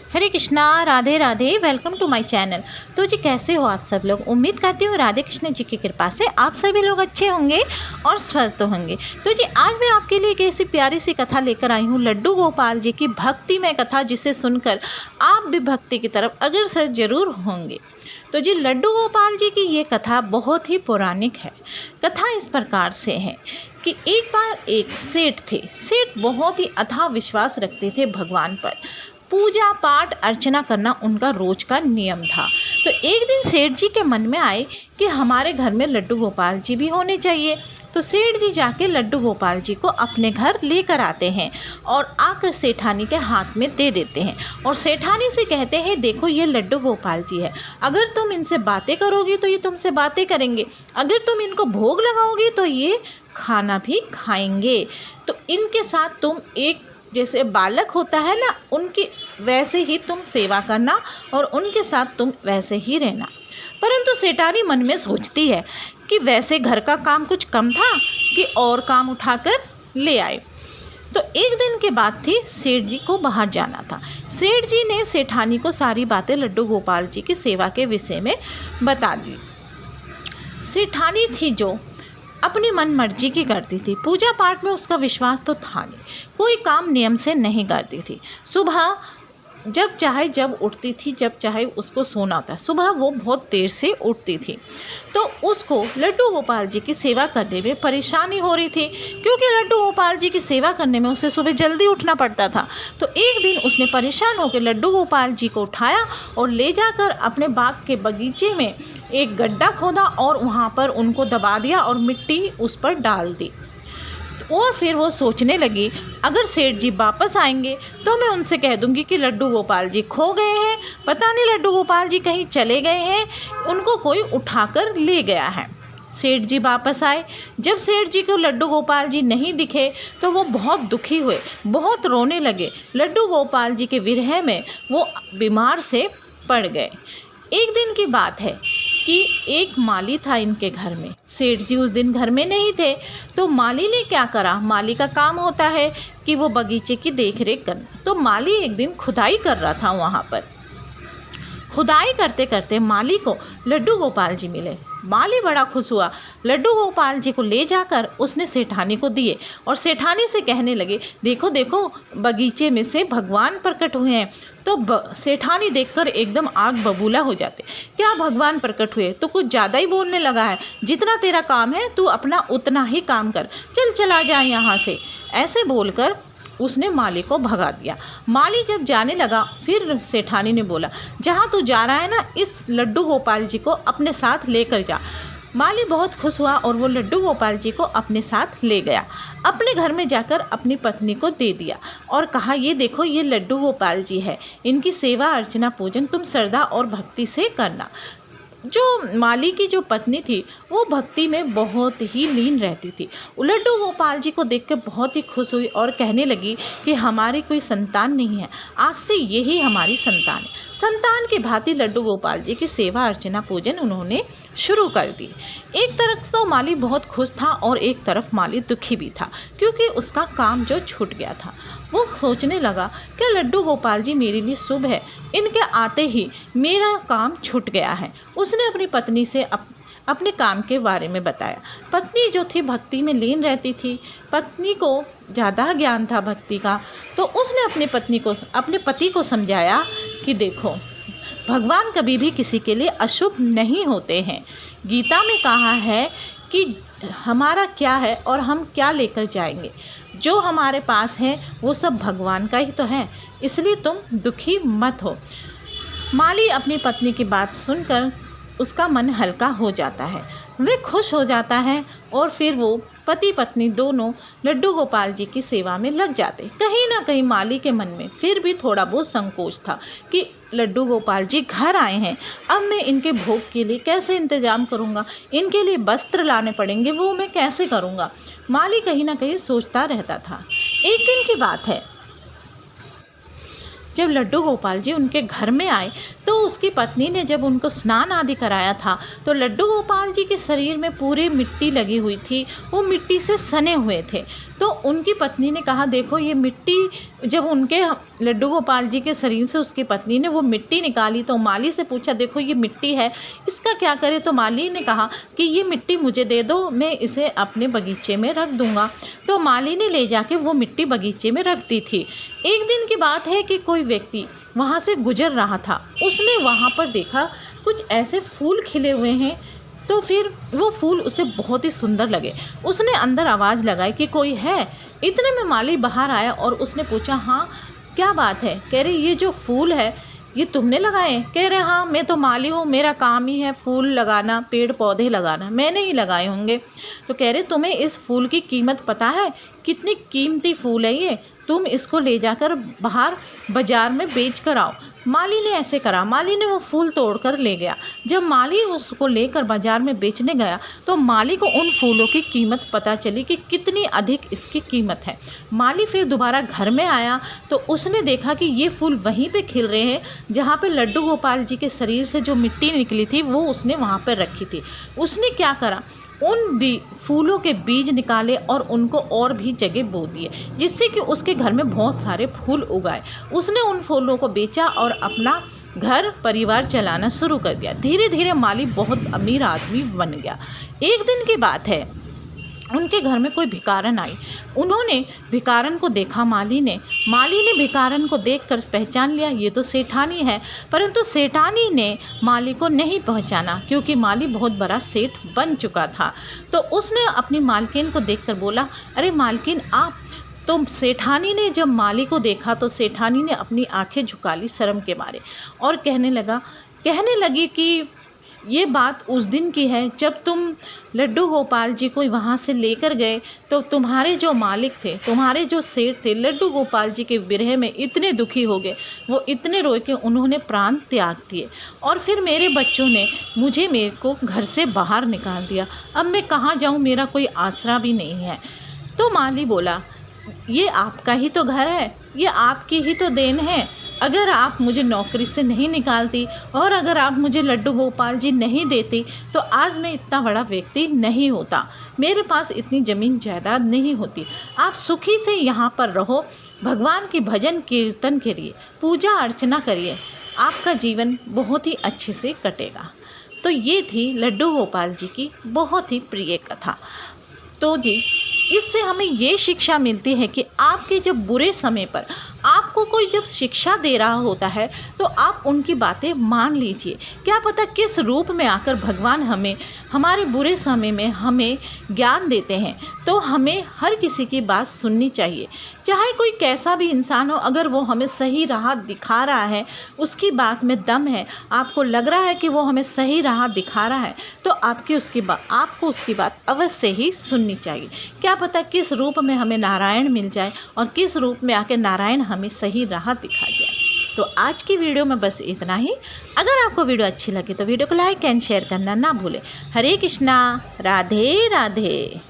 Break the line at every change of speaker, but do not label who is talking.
Hare Krishna, Radhe Radhe. Welcome to my channel. तो जी कैसे हो आप सब लोग। उम्मीद करती हूँ राधे कृष्ण जी की कृपा से आप सभी लोग अच्छे होंगे और स्वस्थ होंगे। तो जी आज मैं आपके लिए एक ऐसी प्यारी सी कथा लेकर आई हूँ, लड्डू गोपाल जी की भक्तिमय कथा, जिसे सुनकर आप भी भक्ति की तरफ अग्रसर जरूर होंगे। तो जी लड्डू गोपाल जी की ये कथा बहुत ही पौराणिक है। कथा इस प्रकार से है कि एक बार एक सेठ थे। सेठ बहुत ही अथाह विश्वास रखते थे भगवान पर। पूजा पाठ अर्चना करना उनका रोज का नियम था। तो एक दिन सेठ जी के मन में आए कि हमारे घर में लड्डू गोपाल जी भी होने चाहिए। तो सेठ जी जाके लड्डू गोपाल जी को अपने घर लेकर आते हैं और आकर सेठानी के हाथ में दे देते हैं और सेठानी से कहते हैं, देखो ये लड्डू गोपाल जी है, अगर तुम इनसे बातें करोगी तो ये तुमसे बातें करेंगे, अगर तुम इनको भोग लगाओगी तो ये खाना भी खाएंगे। तो इनके साथ तुम एक जैसे बालक होता है ना, उनकी वैसे ही तुम सेवा करना और उनके साथ तुम वैसे ही रहना। परंतु सेठानी मन में सोचती है कि वैसे घर का काम कुछ कम था कि और काम उठाकर ले आए। तो एक दिन के बाद थी, सेठ जी को बाहर जाना था। सेठ जी ने सेठानी को सारी बातें लड्डू गोपाल जी की सेवा के विषय में बता दी। सेठानी थी जो अपनी मन मर्जी की करती थी। पूजा पाठ में उसका विश्वास तो था नहीं, कोई काम नियम से नहीं करती थी। सुबह जब चाहे जब उठती थी, जब चाहे उसको सोना होता। सुबह वो बहुत देर से उठती थी तो उसको लड्डू गोपाल जी की सेवा करने में परेशानी हो रही थी, क्योंकि लड्डू गोपाल जी की सेवा करने में उसे सुबह जल्दी उठना पड़ता था। तो एक दिन उसने परेशान होकर लड्डू गोपाल जी को उठाया और ले जाकर अपने बाग के बगीचे में एक गड्ढा खोदा और वहाँ पर उनको दबा दिया और मिट्टी उस पर डाल दी। और फिर वो सोचने लगी, अगर सेठ जी वापस आएंगे तो मैं उनसे कह दूंगी कि लड्डू गोपाल जी खो गए हैं, पता नहीं लड्डू गोपाल जी कहीं चले गए हैं, उनको कोई उठाकर ले गया है। सेठ जी वापस आए। जब सेठ जी को लड्डू गोपाल जी नहीं दिखे तो वो बहुत दुखी हुए, बहुत रोने लगे। लड्डू गोपाल जी के विरह में वो बीमार से पड़ गए। एक दिन की बात है कि एक माली था इनके घर में। सेठ जी उस दिन घर में नहीं थे। तो माली ने क्या करा, माली का काम होता है कि वो बगीचे की देखरेख करना। तो माली एक दिन खुदाई कर रहा था। वहाँ पर खुदाई करते करते माली को लड्डू गोपाल जी मिले। माली बड़ा खुश हुआ। लड्डू गोपाल जी को ले जाकर उसने सेठानी को दिए और सेठानी से कहने लगे, देखो देखो बगीचे में से भगवान प्रकट हुए हैं। तो सेठानी देखकर एकदम आग बबूला हो जाते, क्या भगवान प्रकट हुए? तो कुछ ज़्यादा ही बोलने लगा है, जितना तेरा काम है तू अपना उतना ही काम कर, चल चला जा यहाँ से। ऐसे बोलकर उसने माली को भगा दिया। माली जब जाने लगा, फिर सेठानी ने बोला, जहाँ तू जा रहा है ना, इस लड्डू गोपाल जी को अपने साथ लेकर जा। माली बहुत खुश हुआ और वो लड्डू गोपाल जी को अपने साथ ले गया। अपने घर में जाकर अपनी पत्नी को दे दिया और कहा, ये देखो ये लड्डू गोपाल जी है, इनकी सेवा अर्चना पूजन तुम श्रद्धा और भक्ति से करना। जो माली की जो पत्नी थी वो भक्ति में बहुत ही लीन रहती थी। लड्डू गोपाल जी को देखकर बहुत ही खुश हुई और कहने लगी कि हमारी कोई संतान नहीं है, आज से यही हमारी संतान है। संतान की भांति लड्डू गोपाल जी की सेवा अर्चना पूजन उन्होंने शुरू कर दी। एक तरफ तो माली बहुत खुश था और एक तरफ माली दुखी भी था, क्योंकि उसका काम जो छूट गया था। वो सोचने लगा कि लड्डू गोपाल जी मेरे लिए शुभ है, इनके आते ही मेरा काम छूट गया है। उसने अपनी पत्नी से अपने काम के बारे में बताया। पत्नी जो थी भक्ति में लीन रहती थी, पत्नी को ज़्यादा ज्ञान था भक्ति का। तो उसने अपने पति को समझाया कि देखो, भगवान कभी भी किसी के लिए अशुभ नहीं होते हैं। गीता में कहा है कि हमारा क्या है और हम क्या लेकर जाएंगे, जो हमारे पास है वो सब भगवान का ही तो है, इसलिए तुम दुखी मत हो। माली अपनी पत्नी की बात सुनकर उसका मन हल्का हो जाता है, वे खुश हो जाता है और फिर वो पति पत्नी दोनों लड्डू गोपाल जी की सेवा में लग जाते। कहीं ना कहीं माली के मन में फिर भी थोड़ा बहुत संकोच था कि लड्डू गोपाल जी घर आए हैं, अब मैं इनके भोग के लिए कैसे इंतजाम करूंगा, इनके लिए वस्त्र लाने पड़ेंगे, वो मैं कैसे करूंगा। माली कहीं ना कहीं सोचता रहता था। एक दिन की बात है, जब लड्डू गोपाल जी उनके घर में आए तो उसकी पत्नी ने जब उनको स्नान आदि कराया था तो लड्डू गोपाल जी के शरीर में पूरी मिट्टी लगी हुई थी, वो मिट्टी से सने हुए थे। तो उनकी पत्नी ने कहा देखो ये मिट्टी, जब उनके लड्डू गोपाल जी के शरीर से उसकी पत्नी ने वो मिट्टी निकाली तो माली से पूछा देखो ये मिट्टी है, इसका क्या करें। तो माली ने कहा कि ये मिट्टी मुझे दे दो, मैं इसे अपने बगीचे में रख दूंगा। तो माली ने ले जाके वो मिट्टी बगीचे में रख दी थी। एक दिन की बात है कि कोई व्यक्ति वहाँ से गुजर रहा था, उसने वहाँ पर देखा कुछ ऐसे फूल खिले हुए हैं, तो फिर वो फूल उसे बहुत ही सुंदर लगे। उसने अंदर आवाज़ लगाई कि कोई है। इतने में माली बाहर आया और उसने पूछा हाँ क्या बात है। कह रहे ये जो फूल है ये तुमने लगाए? कह रहे हाँ मैं तो माली हूँ, मेरा काम ही है फूल लगाना, पेड़ पौधे लगाना, मैंने ही लगाए होंगे। तो कह रहे तुम्हें इस फूल की कीमत पता है? कितनी कीमती फूल है ये, तुम इसको ले जाकर बाहर बाज़ार में बेच कर आओ। माली ने ऐसे करा, माली ने वो फूल तोड़कर ले गया। जब माली उसको लेकर बाज़ार में बेचने गया तो माली को उन फूलों की कीमत पता चली कि कितनी अधिक इसकी कीमत है। माली फिर दोबारा घर में आया तो उसने देखा कि ये फूल वहीं पे खिल रहे हैं जहाँ पे लड्डू गोपाल जी के शरीर से जो मिट्टी निकली थी वो उसने वहाँ पर रखी थी। उसने क्या करा, उन फूलों के बीज निकाले और उनको और भी जगह बो दिए, जिससे कि उसके घर में बहुत सारे फूल उगाए। उसने उन फूलों को बेचा और अपना घर परिवार चलाना शुरू कर दिया। धीरे धीरे माली बहुत अमीर आदमी बन गया। एक दिन की बात है, उनके घर में कोई भिखारन आई। उन्होंने भिखारन को देखा, माली ने भिखारन को देखकर पहचान लिया ये तो सेठानी है। परंतु सेठानी ने माली को नहीं पहचाना क्योंकि माली बहुत बड़ा सेठ बन चुका था। तो उसने अपनी मालकिन को देखकर बोला अरे मालकिन आप। तो सेठानी ने जब माली को देखा तो सेठानी ने अपनी आंखें झुका ली शर्म के मारे और कहने लगी कि ये बात उस दिन की है जब तुम लड्डू गोपाल जी को वहाँ से लेकर गए तो तुम्हारे जो मालिक थे, तुम्हारे जो सेठ थे, लड्डू गोपाल जी के विरह में इतने दुखी हो गए, वो इतने रोए कि उन्होंने प्राण त्याग दिए और फिर मेरे बच्चों ने मेरे को घर से बाहर निकाल दिया। अब मैं कहाँ जाऊँ, मेरा कोई आसरा भी नहीं है। तो माली बोला ये आपका ही तो घर है, ये आपकी ही तो देन है। अगर आप मुझे नौकरी से नहीं निकालती और अगर आप मुझे लड्डू गोपाल जी नहीं देती तो आज मैं इतना बड़ा व्यक्ति नहीं होता, मेरे पास इतनी ज़मीन जायदाद नहीं होती। आप सुखी से यहाँ पर रहो, भगवान की भजन कीर्तन करिए, पूजा अर्चना करिए, आपका जीवन बहुत ही अच्छे से कटेगा। तो ये थी लड्डू गोपाल जी की बहुत ही प्रिय कथा। तो जी इससे हमें ये शिक्षा मिलती है कि आपके जब बुरे समय पर आपको कोई जब शिक्षा दे रहा होता है तो आप उनकी बातें मान लीजिए। क्या पता किस रूप में आकर भगवान हमें हमारे बुरे समय में हमें ज्ञान देते हैं। तो हमें हर किसी की बात सुननी चाहिए, चाहे कोई कैसा भी इंसान हो। अगर वो हमें सही राह दिखा रहा है, उसकी बात में दम है, आपको लग रहा है कि वो हमें सही राह दिखा रहा है तो आपको उसकी बात अवश्य ही सुननी चाहिए। क्या पता किस रूप में हमें नारायण मिल जाए और किस रूप में आके नारायण हमें सही राह दिखा जाए। तो आज की वीडियो में बस इतना ही। अगर आपको वीडियो अच्छी लगी तो वीडियो को लाइक एंड शेयर करना ना भूलें। हरे कृष्णा, राधे राधे।